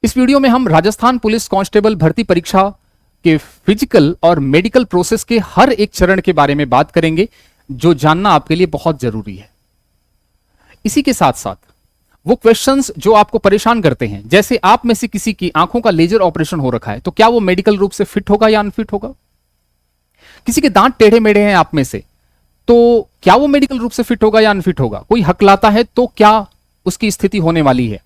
इस वीडियो में हम राजस्थान पुलिस कांस्टेबल भर्ती परीक्षा के फिजिकल और मेडिकल प्रोसेस के हर एक चरण के बारे में बात करेंगे, जो जानना आपके लिए बहुत जरूरी है। इसी के साथ साथ वो क्वेश्चंस जो आपको परेशान करते हैं, जैसे आप में से किसी की आंखों का लेजर ऑपरेशन हो रखा है, तो क्या वो मेडिकल रूप से फिट होगा या अनफिट होगा? किसी के दांत टेढ़े मेढ़े हैं आप में से, तो क्या वो मेडिकल रूप से फिट होगा या अनफिट होगा? कोई हकलाता है तो क्या उसकी स्थिति होने वाली है?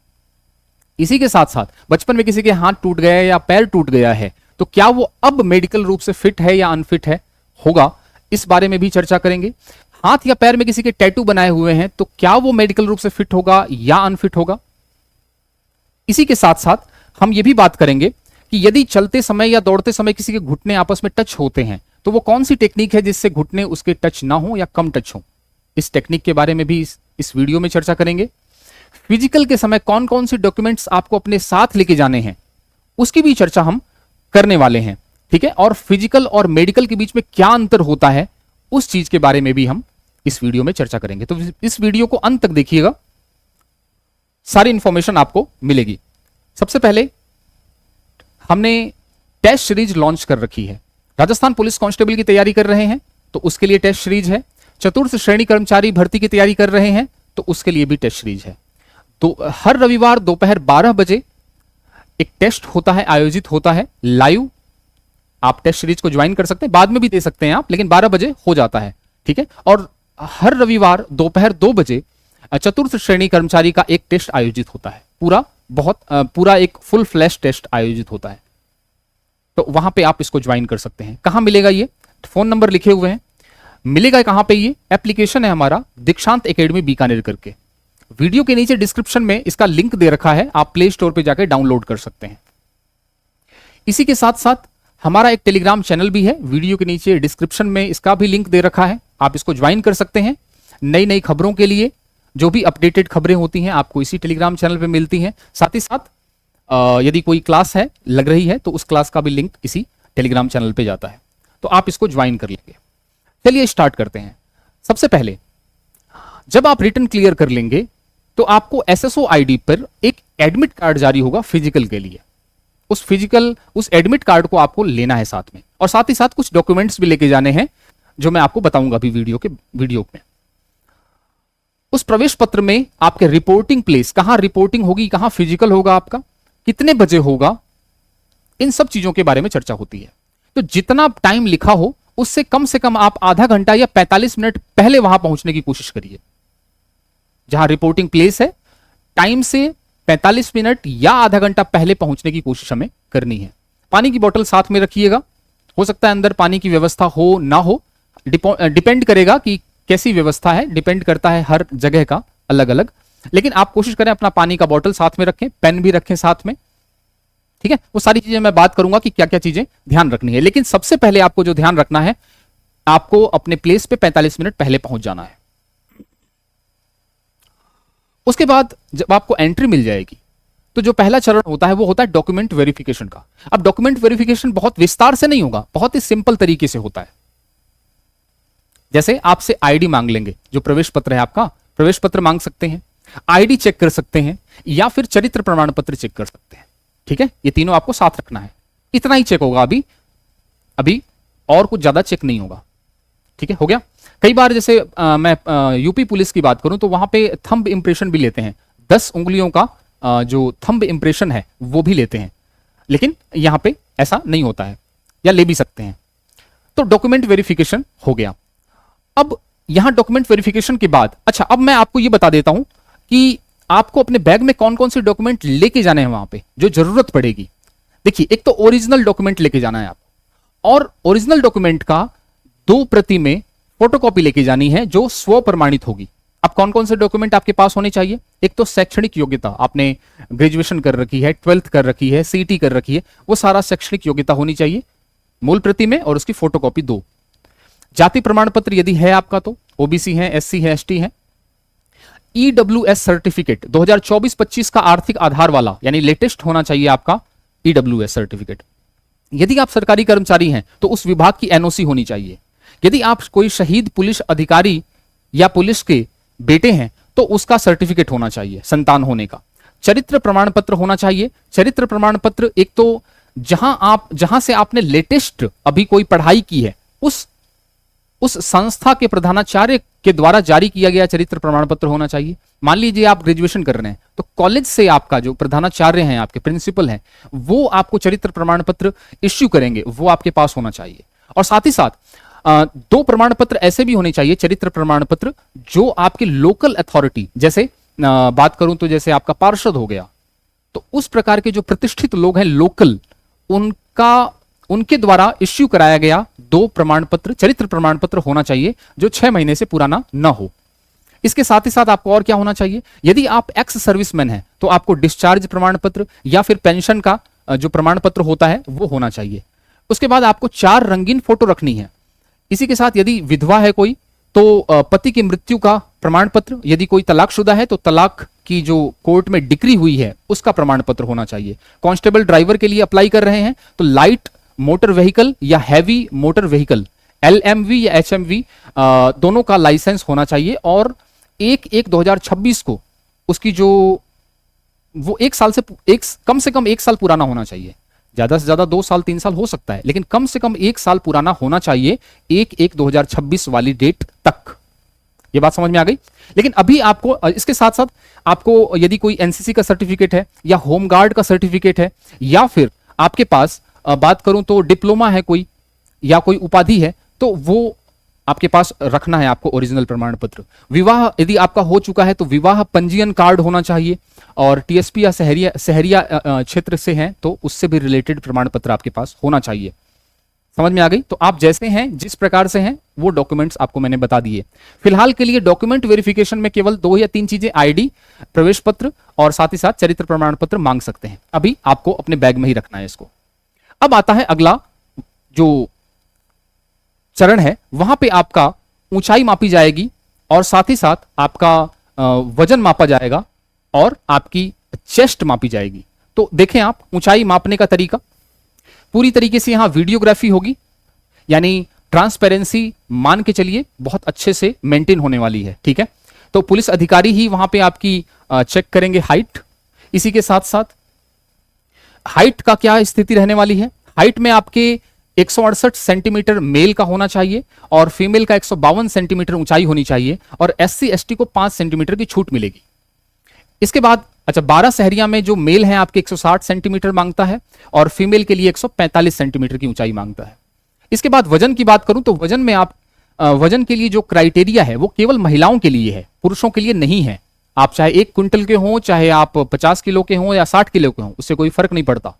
इसी के साथ साथ बचपन में किसी के हाथ टूट गया है या पैर टूट गया है, तो क्या वो अब मेडिकल रूप से फिट है या अनफिट है होगा, इस बारे में भी चर्चा करेंगे। हाथ या पैर में किसी के टैटू बनाए हुए हैं, तो क्या वो मेडिकल रूप से फिट होगा या अनफिट होगा? इसी के साथ साथ हम ये भी बात करेंगे कि यदि चलते समय या दौड़ते समय किसी के घुटने आपस में टच होते हैं, तो वो कौन सी टेक्निक है जिससे घुटने उसके टच ना हो या कम टच हो। इस टेक्निक के बारे में भी इस वीडियो में चर्चा करेंगे। फिजिकल के समय कौन कौन सी डॉक्यूमेंट्स आपको अपने साथ लेके जाने हैं, उसकी भी चर्चा हम करने वाले हैं, ठीक है। और फिजिकल और मेडिकल के बीच में क्या अंतर होता है, उस चीज के बारे में भी हम इस वीडियो में चर्चा करेंगे। तो इस वीडियो को अंत तक देखिएगा, सारी इंफॉर्मेशन आपको मिलेगी। सबसे पहले हमने टेस्ट सीरीज लॉन्च कर रखी है। राजस्थान पुलिस कांस्टेबल की तैयारी कर रहे हैं तो उसके लिए टेस्ट सीरीज है। चतुर्थ श्रेणी कर्मचारी भर्ती की तैयारी कर रहे हैं तो उसके लिए भी टेस्ट सीरीज है। तो हर रविवार दोपहर 12 बजे एक टेस्ट होता है, आयोजित होता है लाइव। आप टेस्ट सीरीज को ज्वाइन कर सकते हैं, बाद में भी दे सकते हैं आप, लेकिन 12 बजे हो जाता है, ठीक है। और हर रविवार दोपहर 2 बजे चतुर्थ श्रेणी कर्मचारी का एक टेस्ट आयोजित होता है। पूरा एक फुल फ्लैश टेस्ट आयोजित होता है, तो वहां पे आप इसको ज्वाइन कर सकते हैं। कहां मिलेगा ये? फोन नंबर लिखे हुए हैं। मिलेगा कहां पे? ये एप्लीकेशन है हमारा दीक्षांत एकेडमी बीकानेर करके। वीडियो के नीचे डिस्क्रिप्शन में इसका लिंक दे रखा है, आप प्ले स्टोर पे जाकर डाउनलोड कर सकते हैं। इसी के साथ साथ हमारा एक टेलीग्राम चैनल भी है, वीडियो के नीचे डिस्क्रिप्शन में इसका भी लिंक दे रखा है, आप इसको ज्वाइन कर सकते हैं। नई नई खबरों के लिए जो भी अपडेटेड खबरें होती हैं आपको इसी टेलीग्राम चैनल पे मिलती हैं। साथ ही साथ यदि कोई क्लास है लग रही है तो उस क्लास का भी लिंक इसी टेलीग्राम चैनल पे जाता है, तो आप इसको ज्वाइन कर लेंगे। चलिए स्टार्ट करते हैं। सबसे पहले जब आप रिटन क्लियर कर लेंगे तो आपको एसएसओ आईडी पर एक एडमिट कार्ड जारी होगा फिजिकल के लिए। उस एडमिट कार्ड को आपको लेना है साथ में, और साथ ही साथ कुछ डॉक्यूमेंट्स भी लेके जाने हैं जो मैं आपको बताऊंगा अभी वीडियो में। उस प्रवेश पत्र में आपके रिपोर्टिंग प्लेस, कहां रिपोर्टिंग होगी, कहां फिजिकल होगा आपका, कितने बजे होगा, इन सब चीजों के बारे में चर्चा होती है। तो जितना टाइम लिखा हो उससे कम से कम आप आधा घंटा या 45 मिनट पहले वहां पहुंचने की कोशिश करिए। जहां रिपोर्टिंग प्लेस है, टाइम से 45 मिनट या आधा घंटा पहले पहुंचने की कोशिश हमें करनी है। पानी की बोतल साथ में रखिएगा। हो सकता है अंदर पानी की व्यवस्था हो ना हो, डिपेंड करेगा कि कैसी व्यवस्था है, डिपेंड करता है हर जगह का अलग अलग, लेकिन आप कोशिश करें अपना पानी का बोतल साथ में रखें, पेन भी रखें साथ में, ठीक है। वो सारी चीजें मैं बात करूंगा कि क्या क्या चीजें ध्यान रखनी है, लेकिन सबसे पहले आपको जो ध्यान रखना है, आपको अपने प्लेस पे 45 मिनट पहले पहुंच जाना है। उसके बाद जब आपको एंट्री मिल जाएगी तो जो पहला चरण होता है वो होता है डॉक्यूमेंट वेरिफिकेशन का। अब डॉक्यूमेंट वेरिफिकेशन बहुत विस्तार से नहीं होगा, बहुत ही सिंपल तरीके से होता है। जैसे आपसे आईडी मांग लेंगे, जो प्रवेश पत्र है आपका, प्रवेश पत्र मांग सकते हैं, आईडी चेक कर सकते हैं, या फिर चरित्र प्रमाण पत्र चेक कर सकते हैं, ठीक है। ये तीनों आपको साथ रखना है। इतना ही चेक होगा अभी और कुछ ज्यादा चेक नहीं होगा, ठीक है। हो गया। कई बार जैसे मैं यूपी पुलिस की बात करूं तो वहां पे थंब इंप्रेशन भी लेते हैं, 10 उंगलियों का जो थंब इंप्रेशन है वो भी लेते हैं, लेकिन यहां पे ऐसा नहीं होता है, या ले भी सकते हैं। तो डॉक्यूमेंट वेरिफिकेशन हो गया। अब यहां डॉक्यूमेंट वेरिफिकेशन के बाद, अच्छा अब मैं आपको यह बता देता हूं कि आपको अपने बैग में कौन कौन से डॉक्यूमेंट लेके जाने हैं वहां पे जो जरूरत पड़ेगी। देखिए, एक तो ओरिजिनल डॉक्यूमेंट लेके जाना है आपको, और ओरिजिनल डॉक्यूमेंट का 2 प्रति में फोटोकॉपी लेके जानी है जो स्व प्रमाणित होगी। अब कौन कौन से डॉक्यूमेंट आपके पास होने चाहिए? एक तो शैक्षणिक योग्यता, आपने ग्रेजुएशन कर रखी है, 12th कर रखी है, सीटी कर रखी है, वो सारा शैक्षणिक योग्यता होनी चाहिए मूल प्रति में, और उसकी फोटोकॉपी 2। जाति प्रमाण पत्र यदि है आपका तो, ओबीसी है, एससी है, एसटी है। ईडब्ल्यूएस सर्टिफिकेट 2024-25 का आर्थिक आधार वाला, यानी लेटेस्ट होना चाहिए आपका ईडब्ल्यूएस सर्टिफिकेट। यदि आप सरकारी कर्मचारी हैं तो उस विभाग की एनओसी होनी चाहिए। यदि आप कोई शहीद पुलिस अधिकारी या पुलिस के बेटे हैं तो उसका सर्टिफिकेट होना चाहिए संतान होने का। चरित्र प्रमाण पत्र होना चाहिए। चरित्र प्रमाण पत्र एक तो जहां से आपने लेटेस्ट अभी कोई पढ़ाई की है उस संस्था के प्रधानाचार्य के द्वारा जारी किया गया चरित्र प्रमाण पत्र होना चाहिए। मान लीजिए आप ग्रेजुएशन कर रहे हैं तो कॉलेज से आपका जो प्रधानाचार्य हैं, आपके प्रिंसिपल हैं, वो आपको चरित्र प्रमाण पत्र इश्यू करेंगे, वो आपके पास होना चाहिए। और साथ ही साथ 2 प्रमाण पत्र ऐसे भी होने चाहिए चरित्र प्रमाण पत्र जो आपके लोकल अथॉरिटी, जैसे बात करूं तो जैसे आपका पार्षद हो गया, तो उस प्रकार के जो प्रतिष्ठित लोग हैं लोकल, उनके द्वारा इश्यू कराया गया 2 प्रमाण पत्र, चरित्र प्रमाण पत्र होना चाहिए जो 6 महीने से पुराना न हो। इसके साथ ही साथ आपको और क्या होना चाहिए, यदि आप एक्स सर्विसमैन हैं तो आपको डिस्चार्ज प्रमाण पत्र या फिर पेंशन का जो प्रमाण पत्र होता है वो होना चाहिए। उसके बाद आपको 4 रंगीन फोटो रखनी है। इसी के साथ यदि विधवा है कोई तो पति की मृत्यु का प्रमाण पत्र, यदि कोई तलाकशुदा है तो तलाक की जो कोर्ट में डिक्री हुई है उसका प्रमाण पत्र होना चाहिए। कांस्टेबल ड्राइवर के लिए अप्लाई कर रहे हैं तो लाइट मोटर व्हीकल या हैवी मोटर व्हीकल, LMV या HMV दोनों का लाइसेंस होना चाहिए। और 1/1/2026 को उसकी जो वो 1 साल से कम 1 साल पुराना होना चाहिए। ज्यादा से ज्यादा 2 साल 3 साल हो सकता है, लेकिन कम से कम 1 साल पुराना होना चाहिए 1/1/2026 वाली डेट तक। ये बात समझ में आ गई। लेकिन अभी आपको इसके साथ साथ आपको यदि कोई NCC का सर्टिफिकेट है या होमगार्ड का सर्टिफिकेट है या फिर आपके पास बात करूं तो डिप्लोमा है कोई या कोई उपाधि है तो वो आपके पास रखना है आपको ओरिजिनल प्रमाण पत्र। विवाह यदि आपका हो चुका है तो विवाह पंजीयन कार्ड होना चाहिए। और TSP या शहरिया क्षेत्र से हैं तो उससे भी रिलेटेड प्रमाण पत्र आपके पास होना चाहिए। समझ में आ गई। तो आप जैसे हैं, जिस प्रकार से हैं, वो डॉक्यूमेंट्स आपको मैंने बता दिए। फिलहाल के लिए डॉक्यूमेंट वेरिफिकेशन में केवल 2 या 3 चीजें, ID, प्रवेश पत्र और साथ ही साथ चरित्र प्रमाण पत्र मांग सकते हैं। अभी आपको अपने बैग में ही रखना है इसको। अब आता है अगला जो चरण है, वहां पे आपका ऊंचाई मापी जाएगी और साथ ही साथ आपका वजन मापा जाएगा और आपकी चेस्ट मापी जाएगी। तो देखें आप ऊंचाई मापने का तरीका, पूरी तरीके से यहां वीडियोग्राफी होगी, यानी ट्रांसपेरेंसी मान के चलिए बहुत अच्छे से मेंटेन होने वाली है। ठीक है, तो पुलिस अधिकारी ही वहां पे आपकी चेक करेंगे हाइट। इसी के साथ साथ हाइट का क्या स्थिति रहने वाली है, हाइट में आपके 168 सेंटीमीटर मेल का होना चाहिए और फीमेल का 152 सेंटीमीटर ऊंचाई होनी चाहिए और SC ST को 5 सेंटीमीटर की छूट मिलेगी। इसके बाद 12 शहरिया में जो मेल है आपके 160 सेंटीमीटर मांगता है और फीमेल के लिए 145 सेंटीमीटर की ऊंचाई मांगता है। इसके बाद वजन की बात करूं तो वजन में आप वजन के लिए जो क्राइटेरिया है वो केवल महिलाओं के लिए है, पुरुषों के लिए नहीं है। आप चाहे 1 क्विंटल के हों, चाहे आप 50 किलो के हों या 60 किलो के हों, उससे कोई फर्क नहीं पड़ता।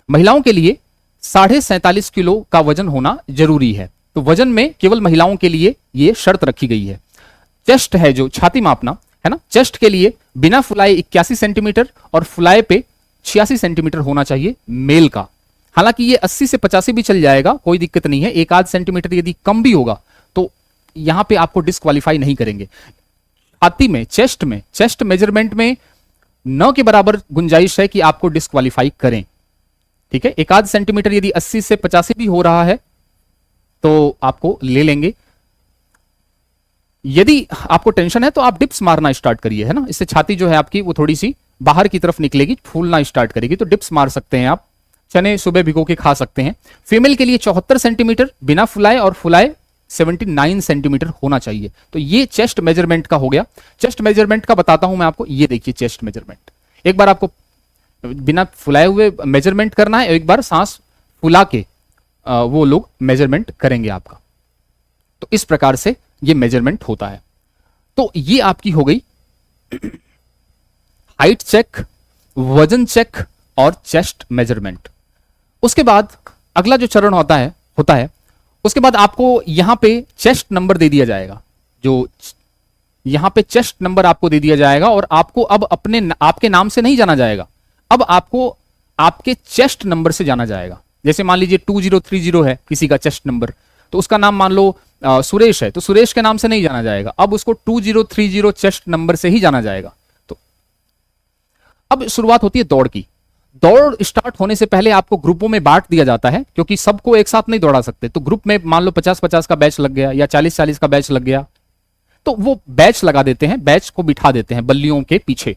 महिलाओं के लिए 47.5 किलो का वजन होना जरूरी है। तो वजन में केवल महिलाओं के लिए यह शर्त रखी गई है। चेस्ट है जो छाती मापना है ना, चेस्ट के लिए बिना फुलाए 81 सेंटीमीटर और फुलाए पे 86 सेंटीमीटर होना चाहिए मेल का। हालांकि ये 80 से 85 भी चल जाएगा, कोई दिक्कत नहीं है। 1 आध सेंटीमीटर यदि कम भी होगा तो यहां पे आपको डिस्क्वालीफाई नहीं करेंगे। छाती में, चेस्ट मेजरमेंट में 9 के बराबर गुंजाइश है कि आपको डिस्क्वालीफाई करें। ठीक है, 1 आध सेंटीमीटर यदि 80 से 85 भी हो रहा है तो आपको ले लेंगे। यदि आपको टेंशन है तो आप डिप्स मारना स्टार्ट करिए, है ना, इससे छाती जो है आपकी वो थोड़ी सी बाहर की तरफ निकलेगी, फूलना स्टार्ट करेगी। तो डिप्स मार सकते हैं आप, चने सुबह भिगो के खा सकते हैं। फीमेल के लिए 74 सेंटीमीटर बिना फुलाए और फुलाए 79 सेंटीमीटर होना चाहिए। तो ये चेस्ट मेजरमेंट का हो गया। चेस्ट मेजरमेंट का बताता हूं मैं आपको, ये देखिए चेस्ट मेजरमेंट। एक बार आपको बिना फुलाए हुए मेजरमेंट करना है, एक बार सांस फुला के वो लोग मेजरमेंट करेंगे आपका। तो इस प्रकार से ये मेजरमेंट होता है। तो ये आपकी हो गई हाइट चेक, वजन चेक और चेस्ट मेजरमेंट। उसके बाद अगला जो चरण होता है उसके बाद आपको यहां पे चेस्ट नंबर दे दिया जाएगा। जो यहां पे चेस्ट नंबर आपको दे दिया जाएगा और आपको अब आपके नाम से नहीं जाना जाएगा, अब आपको आपके चेस्ट नंबर से जाना जाएगा। जैसे मान लीजिए 2030 है किसी का चेस्ट नंबर, तो उसका नाम मान लो सुरेश है, तो सुरेश के नाम से नहीं जाना जाएगा, अब उसको 2030 चेस्ट नंबर से ही जाना जाएगा। तो अब शुरुआत होती है दौड़ की। दौड़ स्टार्ट होने से पहले आपको ग्रुपों में बांट दिया जाता है, क्योंकि सबको एक साथ नहीं दौड़ा सकते। तो ग्रुप में मान लो 50-50 का बैच लग गया या 40-40 का बैच लग गया, तो वो बैच लगा देते हैं, बैच को बिठा देते हैं बल्लियों के पीछे।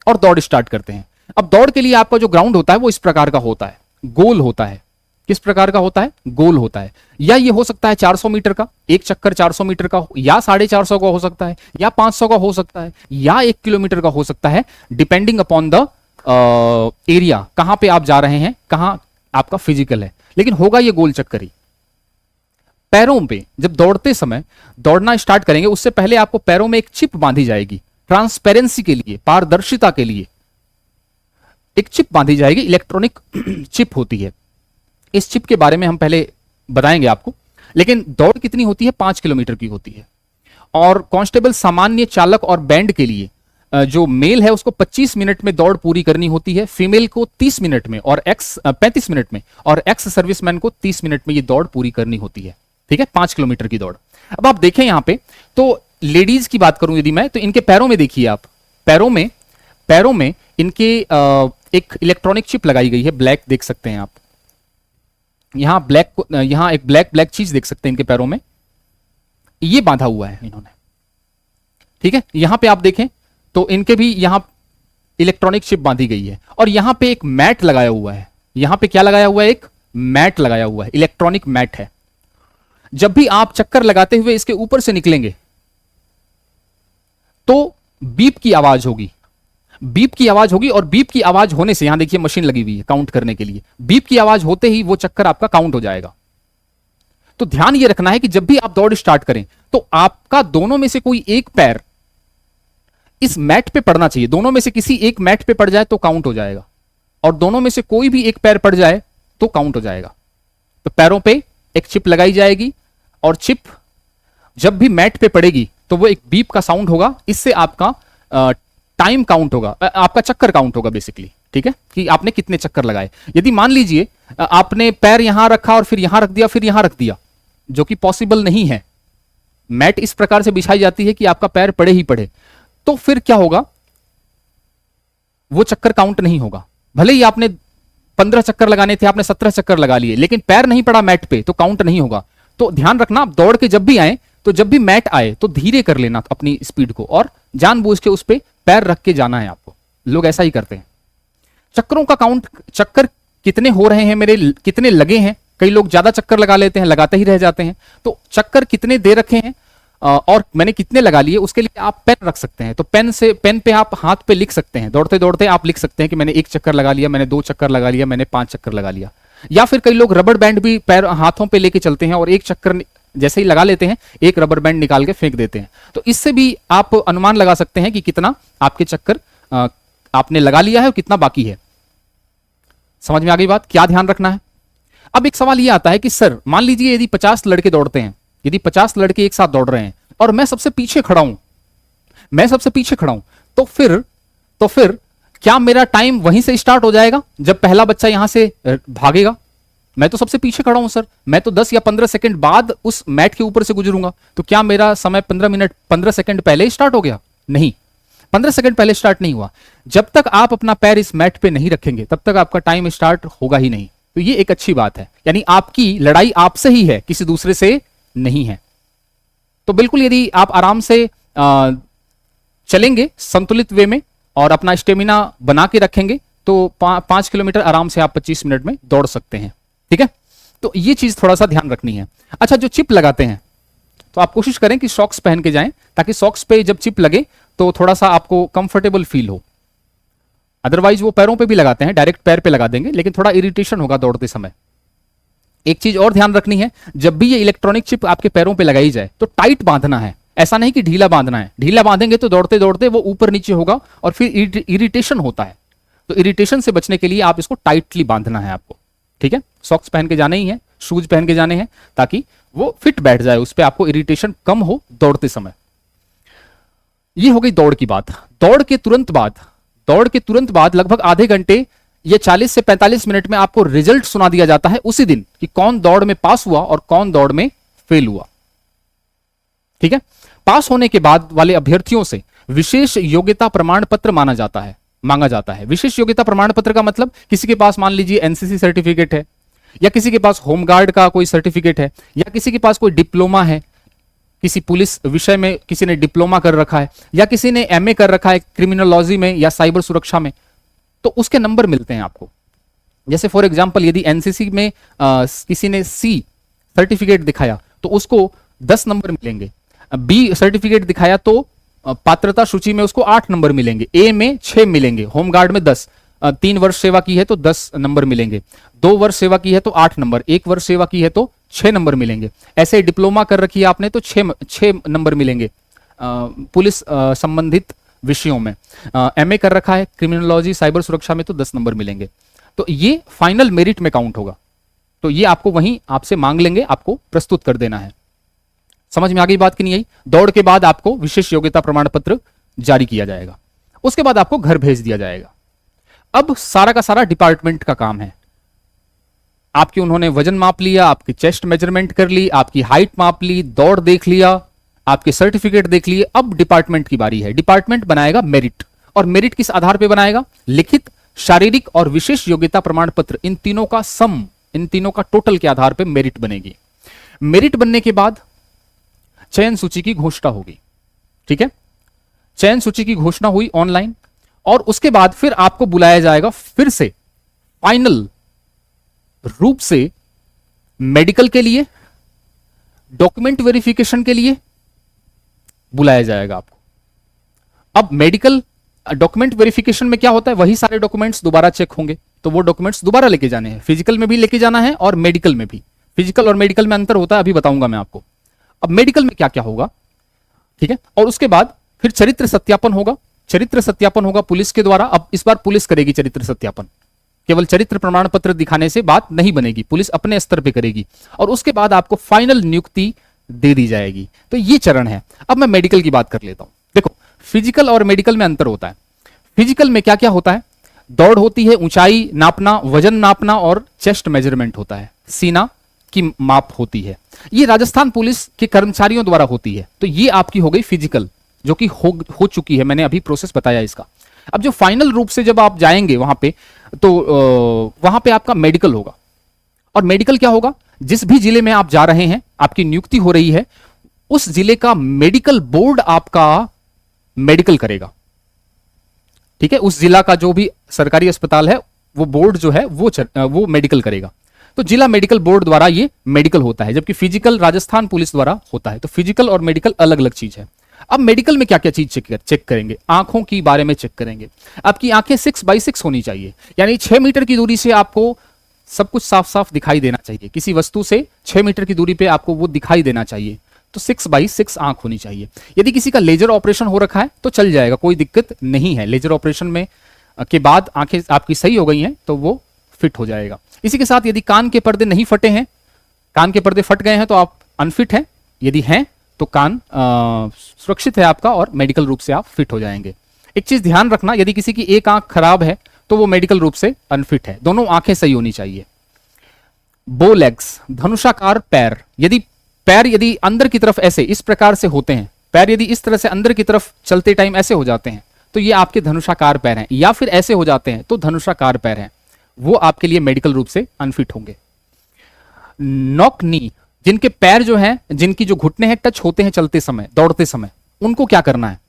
और दौड़ स्टार्ट करते हैं। अब दौड़ के लिए आपका जो ग्राउंड होता है वो इस प्रकार का होता है, गोल होता है। किस प्रकार का होता है? गोल होता है। या ये हो सकता है 400 मीटर का, एक चक्कर 400 मीटर का, या 450 का हो सकता है, या 500 का हो सकता है, या 1 किलोमीटर का हो सकता है, डिपेंडिंग अपॉन द एरिया, कहां पे आप जा रहे हैं, कहां आपका फिजिकल है, लेकिन होगा ये गोल चक्कर ही। पैरों पे जब दौड़ते समय दौड़ना स्टार्ट करेंगे उससे पहले आपको पैरों में एक चिप बांधी जाएगी, ट्रांसपेरेंसी के लिए, पारदर्शिता के लिए एक चिप बांधी जाएगी, इलेक्ट्रॉनिक चिप होती है। इस चिप के बारे में हम पहले बताएंगे आपको, लेकिन दौड़ कितनी होती है? 5 किलोमीटर की होती है। और कांस्टेबल सामान्य चालक और बैंड के लिए जो मेल है उसको 25 मिनट में दौड़ पूरी करनी होती है, फीमेल को 30 मिनट में और 35 मिनट में, और एक्स सर्विसमैन को 30 मिनट में ये दौड़ पूरी करनी होती है। ठीक है, 5 किलोमीटर की दौड़। अब आप देखें यहां पे, तो लेडीज की बात करूं यदि मैं, तो इनके पैरों में देखिए आप, पैरों में इनके एक इलेक्ट्रॉनिक चिप लगाई गई है, ब्लैक देख सकते हैं आप, यहां यहां एक ब्लैक चीज देख सकते हैं इनके पैरों में, ये बांधा हुआ है इन्होंने। ठीक है, यहां पे आप देखें तो इनके भी यहां इलेक्ट्रॉनिक चिप बांधी गई है, और यहां पे एक मैट लगाया हुआ है। यहां पे क्या लगाया हुआ है? एक मैट लगाया हुआ है, इलेक्ट्रॉनिक मैट है। जब भी आप चक्कर लगाते हुए इसके ऊपर से निकलेंगे तो बीप की आवाज होगी, बीप की आवाज होगी, और बीप की आवाज होने से, यहां देखिए मशीन लगी हुई है काउंट करने के लिए, बीप की आवाज होते ही वो चक्कर आपका काउंट हो जाएगा। तो ध्यान ये रखना है कि जब भी आप दौड़ स्टार्ट करें तो आपका दोनों में से कोई एक पैर इस मैट पे पड़ना चाहिए। दोनों में से किसी एक मैट पे पड़ जाए तो काउंट हो जाएगा, और दोनों में से कोई भी एक पैर पड़ जाए तो काउंट हो जाएगा। तो पैरों पे एक चिप लगाई जाएगी, और चिप जब भी मैट पे पड़ेगी तो वो एक बीप का साउंड होगा, इससे आपका टाइम काउंट होगा, आपका चक्कर काउंट होगा बेसिकली। ठीक है, कि आपने कितने चक्कर लगाए। यदि मान लीजिए आपने पैर यहां रखा और फिर यहां रख दिया, फिर यहां रख दिया, जो कि पॉसिबल नहीं है, मैट इस प्रकार से बिछाई जाती है कि आपका पैर पड़े ही पड़े, तो फिर क्या होगा? वो चक्कर काउंट नहीं होगा। भले ही आपने 15 चक्कर लगाने थे, आपने 17 चक्कर लगा लिए, लेकिन पैर नहीं पड़ा मैट पे तो काउंट नहीं होगा। तो ध्यान रखना, आप दौड़ के जब भी आए तो जब भी मैट आए तो धीरे कर लेना अपनी स्पीड को, और जानबूझ के उस पे पैर रख के जाना है आपको। लोग ऐसा ही करते हैं। चक्करों का काउंट, चक्कर कितने हो रहे हैं मेरे, कितने लगे हैं, कई लोग ज्यादा चक्कर लगा लेते हैं, लगाते ही रह जाते हैं। तो चक्कर कितने दे रखे हैं और मैंने कितने लगा लिए, उसके लिए आप पेन रख सकते हैं। तो पेन पे आप हाथ पे लिख सकते हैं, दौड़ते दौड़ते आप लिख सकते हैं कि मैंने 1 चक्कर लगा लिया, मैंने 2 चक्कर लगा लिया, मैंने 5 चक्कर लगा लिया। या फिर कई लोग रबर बैंड भी पैर हाथों पे लेके चलते हैं, और 1 चक्कर जैसे ही लगा लेते हैं, 1 रबर बैंड निकाल के फेंक देते हैं। तो इससे भी आप अनुमान लगा सकते हैं कि कितना आपके चक्कर आपने लगा लिया है और कितना बाकी है। समझ में आ गई बात? क्या ध्यान रखना है? अब एक सवाल यह आता है कि सर मान लीजिए यदि 50 लड़के दौड़ते हैं, यदि 50 लड़के एक साथ दौड़ रहे हैं और मैं सबसे पीछे खड़ा हूं, तो फिर क्या मेरा टाइम वहीं से स्टार्ट हो जाएगा जब पहला बच्चा यहां से भागेगा? मैं तो सबसे पीछे खड़ा हूं सर, मैं तो 10 या 15 सेकंड बाद उस मैट के ऊपर से गुजरूंगा, तो क्या मेरा समय 15 सेकंड पहले ही स्टार्ट हो गया? नहीं, 15 सेकंड पहले स्टार्ट नहीं हुआ। जब तक आप अपना पैर इस मैट पे नहीं रखेंगे तब तक आपका टाइम स्टार्ट होगा ही नहीं। तो ये एक अच्छी बात है, यानी आपकी लड़ाई आपसे ही है, किसी दूसरे से नहीं है। तो बिल्कुल यदि आप आराम से चलेंगे संतुलित वे में और अपना स्टेमिना बना के रखेंगे तो 5 किलोमीटर आराम से आप 25 मिनट में दौड़ सकते हैं। ठीक है, तो ये चीज थोड़ा सा ध्यान रखनी है। अच्छा, जो चिप लगाते हैं तो आप कोशिश करें कि सॉक्स पहन के जाएं, ताकि सॉक्स पे जब चिप लगे तो थोड़ा सा आपको कंफर्टेबल फील हो। अदरवाइज वो पैरों पे भी लगाते हैं, डायरेक्ट पैर पे लगा देंगे, लेकिन थोड़ा इरिटेशन होगा दौड़ते समय। एक चीज और ध्यान रखनी है, जब भी ये इलेक्ट्रॉनिक चिप आपके पैरों पे लगाई जाए तो टाइट बांधना है, ऐसा नहीं कि ढीला बांधना है। ढीला बांधेंगे तो दौड़ते दौड़ते वो ऊपर नीचे होगा और फिर इरिटेशन होता है। तो इरिटेशन से बचने के लिए आप इसको टाइटली बांधना है आपको। ठीक है, सॉक्स पहन के जाने ही है, शूज पहन के जाने हैं, ताकि वो फिट बैठ जाए, उस पर आपको इरिटेशन कम हो दौड़ते समय। ये हो गई दौड़ की बात। दौड़ के तुरंत बाद लगभग आधे घंटे या 40 से 45 मिनट में आपको रिजल्ट सुना दिया जाता है उसी दिन, कि कौन दौड़ में पास हुआ और कौन दौड़ में फेल हुआ। ठीक है, पास होने के बाद वाले अभ्यर्थियों से विशेष योग्यता प्रमाण पत्र मांगा जाता है। विशेष योग्यता प्रमाण पत्र का मतलब, किसी के पास मान लीजिए एनसीसी सर्टिफिकेट है, या किसी के पास होमगार्ड का कोई सर्टिफिकेट है, या किसी के पास कोई डिप्लोमा है, किसी पुलिस विषय में किसी ने डिप्लोमा कर रखा है या किसी ने एमए कर रखा है क्रिमिनोलॉजी में या साइबर सुरक्षा में, तो उसके नंबर मिलते हैं आपको। जैसे फॉर एग्जांपल यदि एनसीसी में किसी ने सी सर्टिफिकेट दिखाया तो उसको 10 नंबर मिलेंगे, बी सर्टिफिकेट दिखाया तो पात्रता सूची में उसको 8 नंबर मिलेंगे, ए में 6 मिलेंगे, होमगार्ड में 10, 3 वर्ष सेवा की है तो 10 नंबर मिलेंगे, 2 वर्ष सेवा की है तो 8 नंबर, 1 वर्ष सेवा की है तो 6 नंबर मिलेंगे। ऐसे डिप्लोमा कर रखी है आपने तो 6 नंबर मिलेंगे पुलिस संबंधित विषयों में, एमए कर रखा है क्रिमिनोलॉजी साइबर सुरक्षा में तो 10 नंबर मिलेंगे। तो ये फाइनल मेरिट में काउंट होगा, तो ये आपको वहीं आपसे मांग लेंगे, आपको प्रस्तुत कर देना है। समझ में आ गई बात कि नहीं आई? दौड़ के बाद आपको विशेष योग्यता प्रमाण पत्र जारी किया जाएगा, उसके बाद आपको घर भेज दिया जाएगा। अब सारा का सारा डिपार्टमेंट का काम है। आपकी उन्होंने वजन माप लिया, आपकी चेस्ट मेजरमेंट कर ली, आपकी हाइट माप ली, दौड़ देख लिया, आपके सर्टिफिकेट देख लिए। अब डिपार्टमेंट की बारी है। डिपार्टमेंट बनाएगा मेरिट, और मेरिट किस आधार पर बनाएगा? लिखित, शारीरिक और विशेष योग्यता प्रमाण पत्र, इन तीनों का सम, इन तीनों का टोटल के आधार पर मेरिट बनेगी। मेरिट बनने के बाद चयन सूची की घोषणा होगी। ठीक है, चयन सूची की घोषणा हुई ऑनलाइन, और उसके बाद फिर आपको बुलाया जाएगा फिर से फाइनल रूप से मेडिकल के लिए, डॉक्यूमेंट वेरिफिकेशन के लिए बुलाया जाएगा आपको। अब मेडिकल डॉक्यूमेंट वेरिफिकेशन में क्या होता है? वही सारे डॉक्यूमेंट्स दोबारा चेक होंगे, तो वो डॉक्यूमेंट्स दोबारा लेके जाने हैं। फिजिकल में भी लेके जाना है और मेडिकल में भी। फिजिकल और मेडिकल में अंतर होता है, अभी बताऊंगा मैं आपको। अब मेडिकल में क्या क्या होगा, ठीक है, और उसके बाद फिर चरित्र सत्यापन होगा। चरित्र सत्यापन होगा पुलिस के द्वारा। अब इस बार पुलिस करेगी चरित्र सत्यापन, केवल चरित्र प्रमाण पत्र दिखाने से बात नहीं बनेगी, पुलिस अपने स्तर पे करेगी, और उसके बाद आपको फाइनल नियुक्ति दे दी जाएगी। तो ये चरण है। अब मैं मेडिकल की बात कर लेता हूं। देखो, फिजिकल और मेडिकल में अंतर होता है। फिजिकल में क्या क्या होता है? दौड़ होती है, ऊंचाई नापना, वजन नापना और चेस्ट मेजरमेंट होता है, सीना की माप होती है। ये राजस्थान पुलिस के कर्मचारियों द्वारा होती है। तो ये आपकी हो गई फिजिकल, जो कि हो चुकी है, मैंने अभी प्रोसेस बताया इसका। अब जो फाइनल रूप से जब आप जाएंगे वहां पे, तो वहां पे आपका मेडिकल होगा। और मेडिकल क्या होगा? जिस भी जिले में आप जा रहे हैं, आपकी नियुक्ति हो रही है, उस जिले का मेडिकल बोर्ड आपका मेडिकल करेगा। ठीक है, उस जिला का जो भी सरकारी अस्पताल है, वो बोर्ड जो है वो मेडिकल करेगा। तो जिला मेडिकल बोर्ड द्वारा ये मेडिकल होता है, जबकि फिजिकल राजस्थान पुलिस द्वारा होता है। तो फिजिकल और मेडिकल अलग अलग चीज है। अब मेडिकल में क्या क्या चीज चेक करेंगे? आंखों की बारे में चेक करेंगे। आपकी आंखें 6x6 होनी चाहिए, यानी 6 मीटर की दूरी से आपको सब कुछ साफ साफ दिखाई देना चाहिए। किसी वस्तु से 6 मीटर की दूरी पे आपको वो दिखाई देना चाहिए। तो 6x6 आंख होनी चाहिए। यदि किसी का लेजर ऑपरेशन हो रखा है तो चल जाएगा, कोई दिक्कत नहीं है। लेजर ऑपरेशन में के बाद आंखें आपकी सही हो गई हैं तो वो फिट हो जाएगा। इसी के साथ यदि कान के पर्दे नहीं फटे हैं, कान के पर्दे फट गए हैं तो आप अनफिट हैं, यदि हैं तो कान सुरक्षित है आपका और मेडिकल रूप से आप फिट हो जाएंगे। एक चीज ध्यान रखना, यदि किसी की एक आंख खराब है तो वो मेडिकल रूप से अनफिट है। दोनों आंखें सही होनी चाहिए। बो लेग्स, धनुषाकार पैर। यदि पैर यदि अंदर की तरफ ऐसे इस प्रकार से होते हैं, पैर यदि इस तरह से अंदर की तरफ चलते टाइम ऐसे हो जाते हैं तो ये आपके धनुषाकार पैर हैं, या फिर ऐसे हो जाते हैं तो धनुषाकार पैर हैं, वो आपके लिए मेडिकल रूप से अनफिट होंगे। नॉक नी, जिनके पैर जो हैं, जिनकी जो घुटने हैं टच होते हैं चलते समय, दौड़ते समय, उनको क्या करना है?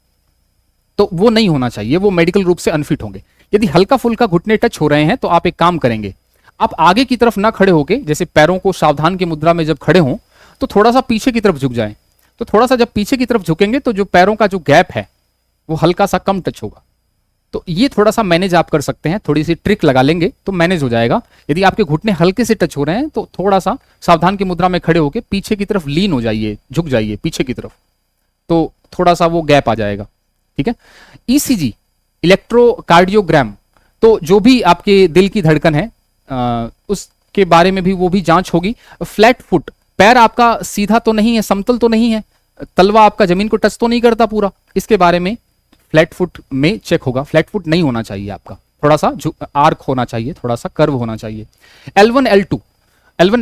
तो वो नहीं होना चाहिए, वो मेडिकल रूप से अनफिट होंगे। यदि हल्का फुल्का घुटने टच हो रहे हैं तो आप एक काम करेंगे, आप आगे की तरफ ना खड़े होके, जैसे पैरों को सावधान की मुद्रा में जब खड़े हों तो थोड़ा सा पीछे की तरफ झुक जाएं। तो थोड़ा सा जब पीछे की तरफ झुकेंगे तो जो पैरों का जो गैप है वो हल्का सा कम टच होगा। तो ये थोड़ा सा मैनेज आप कर सकते हैं, थोड़ी सी ट्रिक लगा लेंगे तो मैनेज हो जाएगा। यदि आपके घुटने हल्के से टच हो रहे हैं तो थोड़ा सा सावधान की मुद्रा में खड़े होकर पीछे की तरफ लीन हो जाइए, झुक जाइए पीछे की तरफ, तो थोड़ा सा वो गैप आ जाएगा। ठीक है। ईसीजी, इलेक्ट्रोकार्डियोग्राम, तो जो भी आपके दिल की धड़कन है उसके बारे में भी वो भी जांच होगी। फ्लैट फुट, पैर आपका सीधा तो नहीं है, समतल तो नहीं है, तलवा आपका जमीन को टच तो नहीं करता पूरा, इसके बारे में फ्लैट फुट में चेक होगा। फ्लैट फुट नहीं होना चाहिए आपका, थोड़ा सा आर्क होना चाहिए, थोड़ा सा कर्व होना चाहिए। L1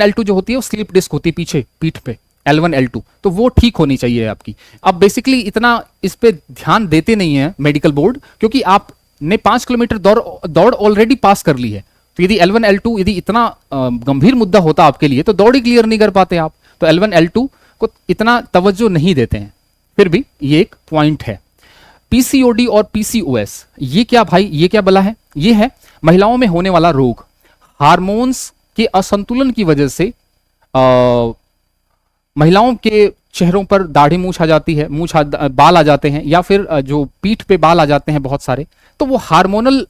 L2 जो होती है वो स्लिप डिस्क होती है पीछे पीठ पे, L1 L2, तो वो ठीक होनी चाहिए आपकी। अब बेसिकली इतना इस पे ध्यान देते नहीं है मेडिकल बोर्ड, क्योंकि आपने 5 किलोमीटर दौड़ ऑलरेडी पास कर ली है। तो यदि L1 L2 यदि इतना गंभीर मुद्दा होता आपके लिए तो दौड़ ही क्लियर नहीं कर पाते आप। तो L1 L2 को इतना तवज्जो नहीं देते हैं, फिर भी ये एक पॉइंट है। पीसीओडी और पीसीओएस, ये क्या भाई, ये क्या बला है? ये है महिलाओं में होने वाला रोग। हार्मोन्स के असंतुलन की वजह से महिलाओं के चेहरों पर दाढ़ी मूछ आ जाती है, बाल आ जाते हैं, या फिर जो पीठ पे बाल आ जाते हैं बहुत सारे, तो वो हार्मोनल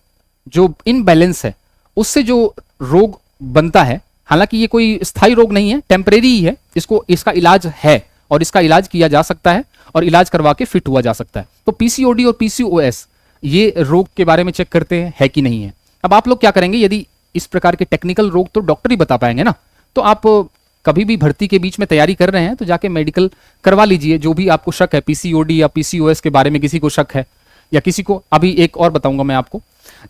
जो इनबैलेंस है उससे जो रोग बनता है। हालांकि ये कोई स्थायी रोग नहीं है, टेम्परेरी ही है, इसका इलाज है और इसका इलाज किया जा सकता है और इलाज करवा के फिट हुआ जा सकता है। तो पीसीओडी और पीसीओएस ये रोग के बारे में चेक करते हैं है कि नहीं है। अब आप लोग क्या करेंगे, यदि इस प्रकार के टेक्निकल रोग तो डॉक्टर ही बता पाएंगे ना, तो आप कभी भी भर्ती के बीच में तैयारी कर रहे हैं तो जाके मेडिकल करवा लीजिए। जो भी आपको शक है पीसीओडी या पीसीओएस के बारे में, किसी को शक है या किसी को, अभी एक और बताऊंगा मैं आपको,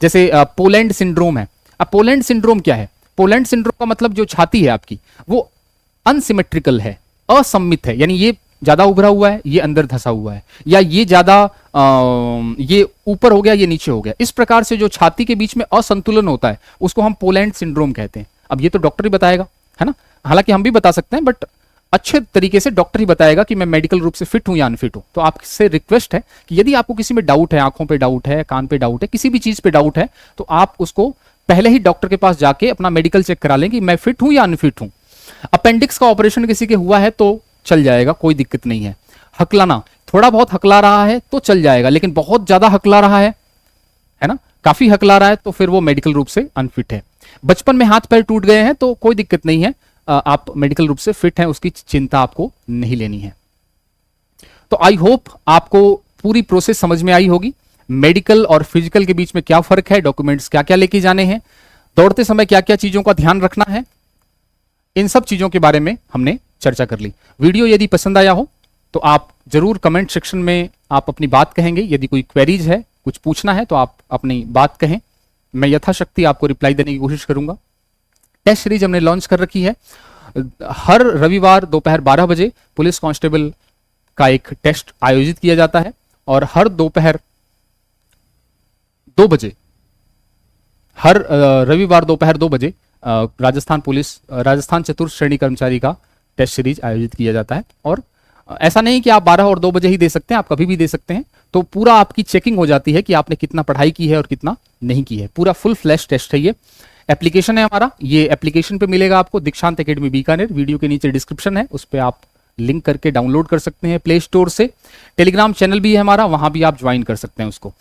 जैसे पोलैंड सिंड्रोम है। अब पोलैंड सिंड्रोम क्या है? पोलैंड सिंड्रोम का मतलब जो छाती है आपकी वो अनसिमेट्रिकल है, असममित है, यानी ये ज्यादा उभरा हुआ है, ये अंदर धसा हुआ है, या ये ज्यादा ये ऊपर हो गया, ये नीचे हो गया। इस प्रकार से जो छाती के बीच में असंतुलन होता है उसको हम पोलैंड सिंड्रोम कहते हैं। अब ये तो डॉक्टर ही बताएगा, है ना, हालांकि हम भी बता सकते हैं, बट अच्छे तरीके से डॉक्टर ही बताएगा कि मैं मेडिकल रूप से फिट हूं या अनफिट हूं। तो आपसे रिक्वेस्ट है कि यदि आपको किसी में डाउट है, आंखों पे डाउट है, कान पे डाउट है, किसी भी चीज पे डाउट है, तो आप उसको पहले ही डॉक्टर के पास जाके अपना मेडिकल चेक करा लें कि मैं फिट हूं या अनफिट हूं। अपेंडिक्स का ऑपरेशन किसी के हुआ है तो चल जाएगा, कोई दिक्कत नहीं है। हकलाना, थोड़ा बहुत हकला रहा है तो चल जाएगा, लेकिन बहुत ज्यादा हकला रहा है ना, काफी हकला रहा है, तो फिर वो मेडिकल रूप से अनफिट है। बचपन में हाथ पैर टूट गए हैं तो कोई दिक्कत नहीं है, आप मेडिकल रूप से फिट हैं, उसकी चिंता आपको नहीं लेनी है। तो आई होप आपको पूरी प्रोसेस समझ में आई होगी। मेडिकल और फिजिकल के बीच में क्या फर्क है, डॉक्यूमेंट्स क्या क्या लेके जाने हैं, दौड़ते समय क्या क्या चीजों का ध्यान रखना है, इन सब चीजों के बारे में हमने चर्चा कर ली। वीडियो यदि पसंद आया हो तो आप जरूर कमेंट सेक्शन में आप अपनी बात कहेंगे। यदि कोई क्वेरीज है, कुछ पूछना है, तो आप अपनी बात कहें, मैं यथाशक्ति आपको रिप्लाई देने की कोशिश करूंगा। टेस्ट सीरीज हमने लॉन्च कर रखी है। हर रविवार दोपहर 12 बजे पुलिस कांस्टेबल का एक टेस्ट आयोजित किया जाता है और हर दोपहर 2 बजे, हर रविवार दोपहर 2 बजे राजस्थान चतुर्थ श्रेणी कर्मचारी का टेस्ट सीरीज आयोजित किया जाता है। और ऐसा नहीं कि आप 12 और 2 बजे ही दे सकते हैं, आप कभी भी दे सकते हैं। तो पूरा आपकी चेकिंग हो जाती है कि आपने कितना पढ़ाई की है और कितना नहीं की है। पूरा फुल फ्लैश टेस्ट है ये। एप्लीकेशन है हमारा, ये एप्लीकेशन पे मिलेगा आपको, दीक्षांत एकेडमी बीकानेर। वीडियो के नीचे डिस्क्रिप्शन है, उस पर आप लिंक करके डाउनलोड कर सकते हैं प्ले स्टोर से। टेलीग्राम चैनल भी है हमारा, वहां भी आप ज्वाइन कर सकते हैं उसको।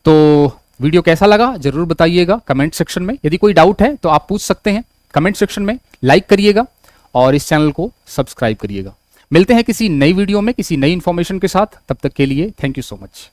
तो वीडियो कैसा लगा जरूर बताइएगा कमेंट सेक्शन में। यदि कोई डाउट है तो आप पूछ सकते हैं कमेंट सेक्शन में। लाइक करिएगा और इस चैनल को सब्सक्राइब करिएगा। मिलते हैं किसी नई वीडियो में किसी नई इंफॉर्मेशन के साथ, तब तक के लिए थैंक यू सो मच।